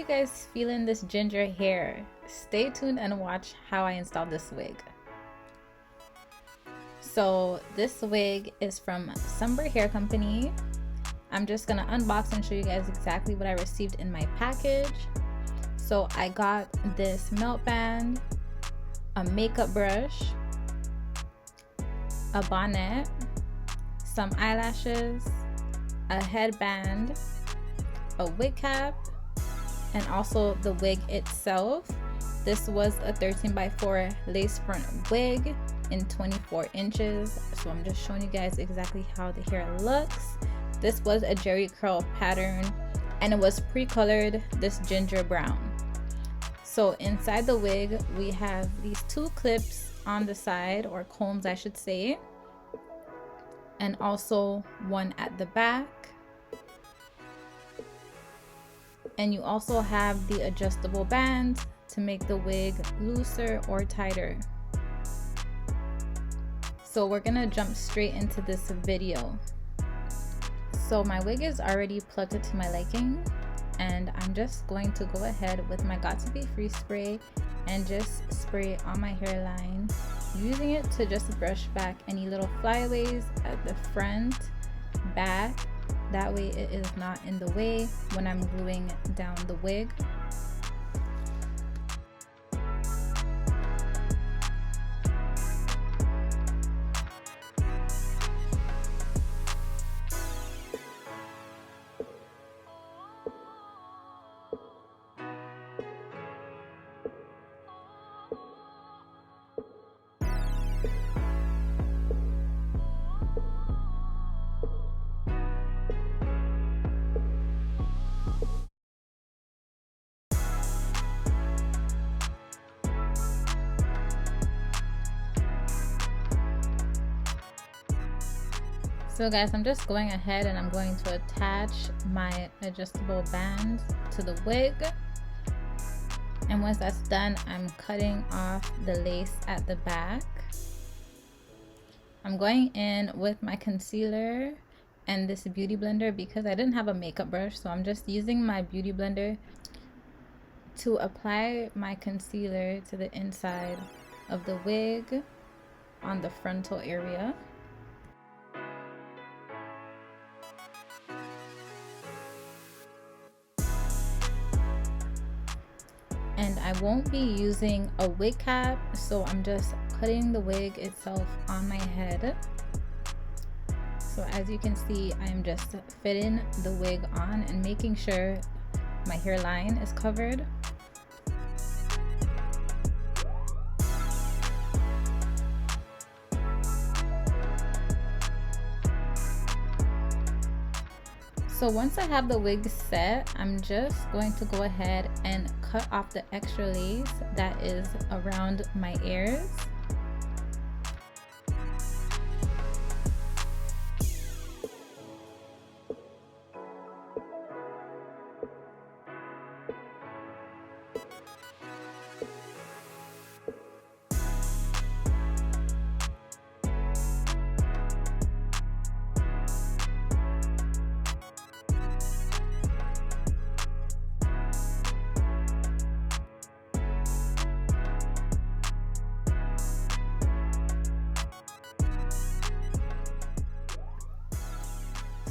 guys feeling this ginger hair? Stay tuned and watch how I installed this wig. So this wig is from Sunber Hair Company. I'm just gonna unbox and show you guys exactly what I received in my package. So I got this melt band, a makeup brush, a bonnet, some eyelashes, a headband, a wig cap, and also the wig itself. This was a 13x4 lace front wig in 24 inches. So I'm just showing you guys exactly how the hair looks. This was a jerry curl pattern and it was pre-colored this ginger brown. So inside the wig we have these two clips on the side, or combs I should say, and also one at the back. And you also have the adjustable band to make the wig looser or tighter. So we're gonna jump straight into this video. So my wig is already plucked to my liking, and I'm just going to go ahead with my Got To Be Free spray and just spray it on my hairline, using it to just brush back any little flyaways at the front, back. That way it is not in the way when I'm gluing down the wig. So guys, I'm just going ahead and I'm going to attach my adjustable band to the wig. And once that's done, I'm cutting off the lace at the back. I'm going in with my concealer and this beauty blender because I didn't have a makeup brush. So I'm just using my beauty blender to apply my concealer to the inside of the wig on the frontal area. And I won't be using a wig cap, so I'm just putting the wig itself on my head. So as you can see, I'm just fitting the wig on and making sure my hairline is covered. So once I have the wig set, I'm just going to go ahead and cut off the extra lace that is around my ears.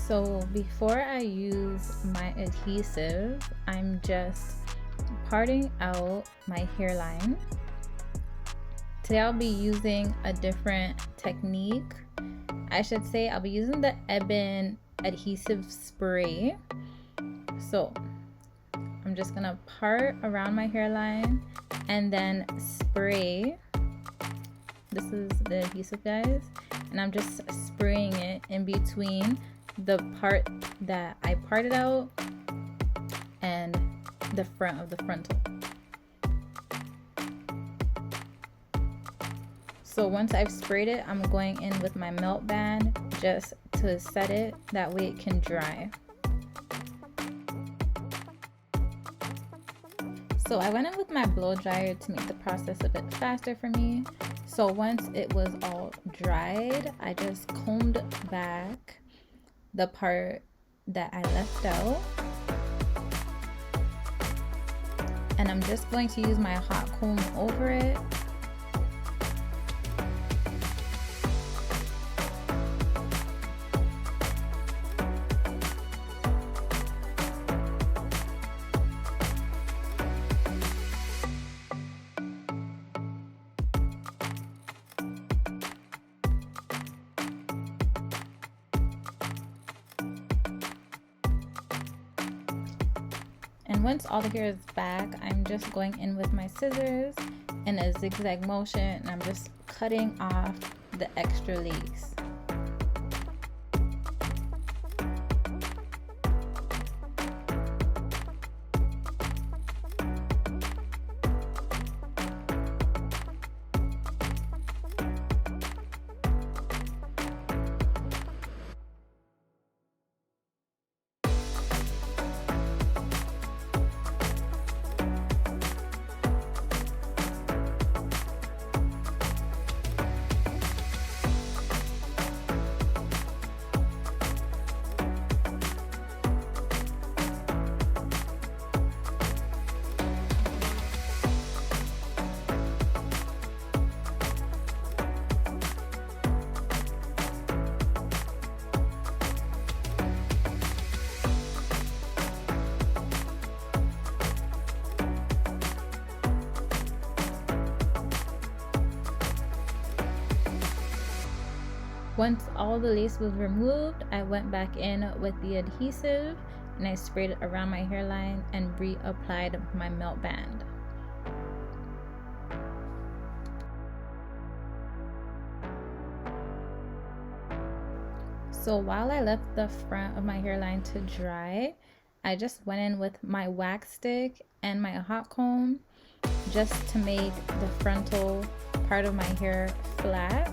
So before I use my adhesive, I'm just parting out my hairline. Today I'll be using a different technique. I should say I'll be using the Ebin adhesive spray. So I'm just gonna part around my hairline and then spray. This is the adhesive, guys, and I'm just spraying it in between the part that I parted out and the front of the frontal. So once I've sprayed it, I'm going in with my melt band just to set it, that way it can dry. So I went in with my blow dryer to make the process a bit faster for me. So once it was all dried, I just combed back the part that I left out. and I'm just going to use my hot comb over it. And once all the hair is back, I'm just going in with my scissors in a zigzag motion, and I'm just cutting off the extra leaves. Once all the lace was removed, I went back in with the adhesive and I sprayed it around my hairline and reapplied my melt band. So while I left the front of my hairline to dry, I just went in with my wax stick and my hot comb just to make the frontal part of my hair flat.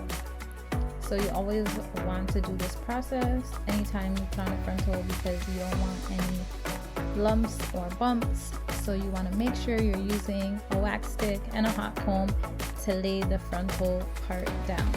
So you always want to do this process anytime you put on a frontal because you don't want any lumps or bumps. So you want to make sure you're using a wax stick and a hot comb to lay the frontal part down.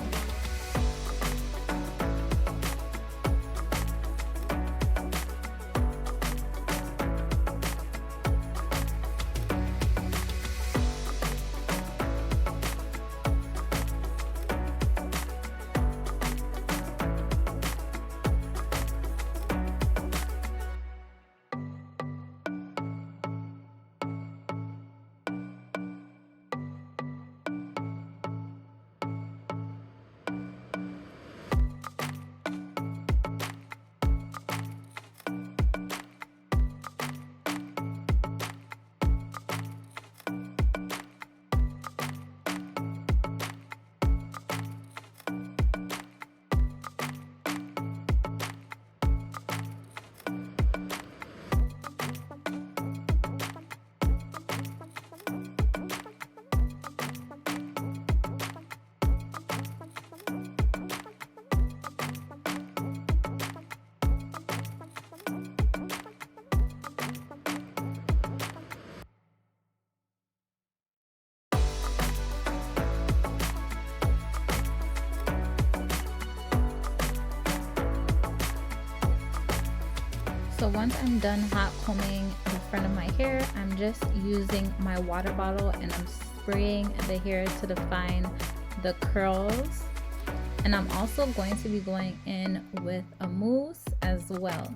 So once I'm done hot combing the front of my hair, I'm just using my water bottle and I'm spraying the hair to define the curls. And I'm also going to be going in with a mousse as well.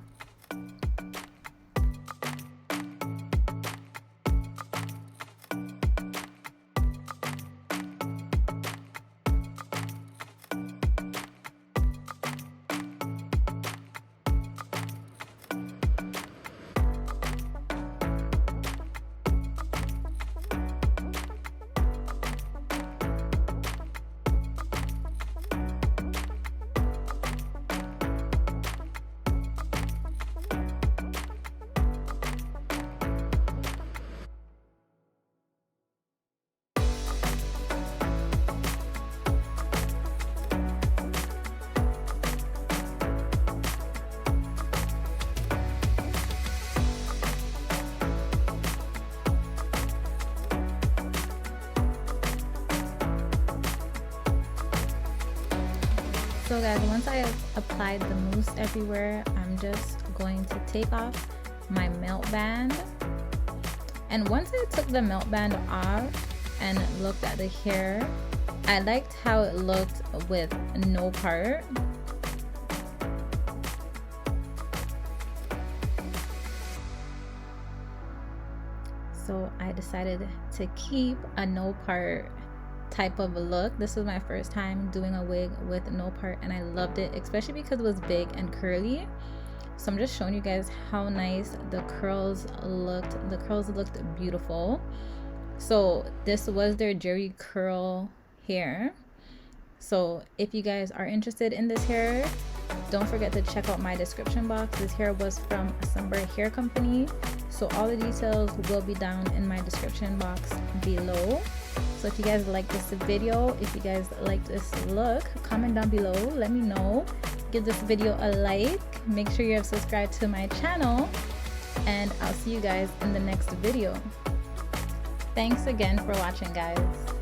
So guys, once I have applied the mousse everywhere, I'm just going to take off my melt band And once I took the melt band off and looked at the hair, I liked how it looked with no part. So I decided to keep a no part type of look. This was my first time doing a wig with no part, and I loved it, especially because it was big and curly. So I'm just showing you guys how nice the curls looked. The curls looked beautiful. So this was their Jerry curl hair. So if you guys are interested in this hair, don't forget to check out my description box. This hair was from Sunber Hair company. So all the details will be down in my description box below. So if you guys like this video, if you guys like this look, comment down below, let me know. Give this video a like, make sure you have subscribed to my channel, and I'll see you guys in the next video. Thanks again for watching, guys.